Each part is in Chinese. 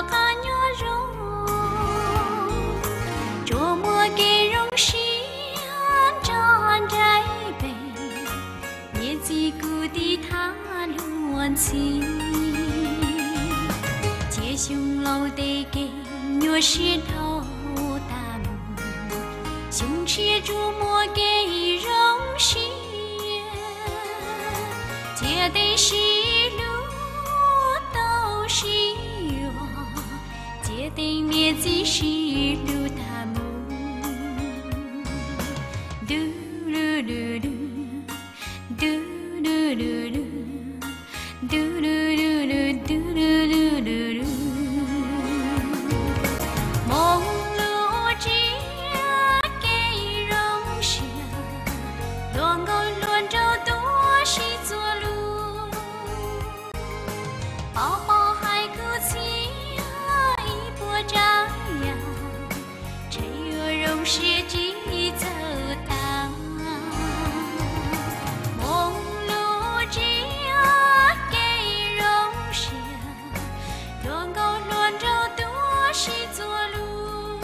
干牛肉，琢磨给荣西站在北，也自古的他乱情，街上老得给牛石头大木，胸前琢磨给荣西，街得西路都是哟，街得面子西路大木，嘟噜噜噜，嘟噜噜噜，嘟噜噜噜，嘟噜噜噜噜。梦路街给荣下，乱沟乱找多是做路，宝宝还顾起一波张扬，这月荣是几走荡。梦路街给荣下，乱沟乱找多是做路，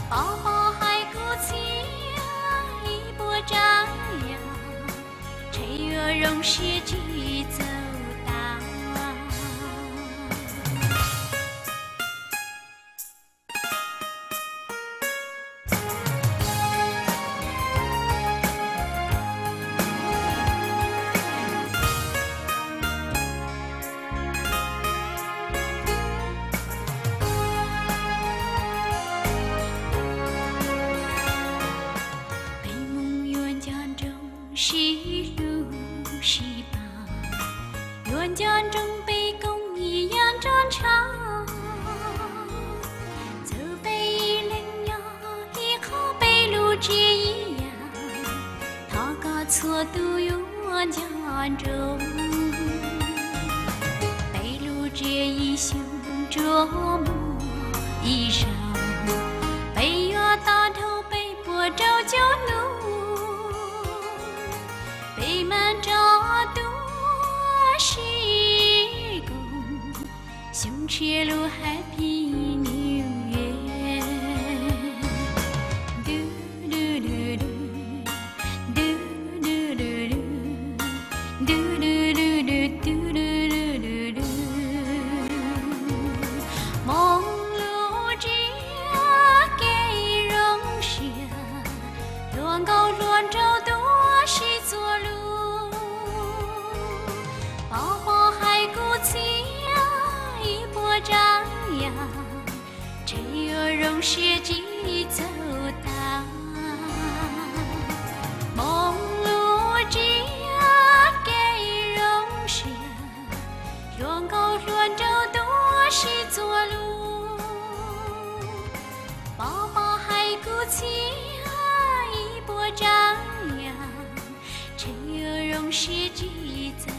宝宝还顾起一波张扬，这月荣是几走荡。北梦远江中西路西旁，远江中北宫一样战场，走北一零呀，一靠北路这一样，他个错渡远江中，北路这一宿琢磨一晌，北岳大头北坡照旧路，北满照多是宫，胸前路还比牛月，嘟噜噜噜，嘟噜噜噜，嘟噜噜噜，嘟噜噜噜噜。梦路街给荣下，乱沟乱找多是做路，宝宝还顾起一波张扬，这月荣是几走荡。梦路街给荣下，乱沟乱找多是做路，宝宝还顾起一波张扬，这月荣是几走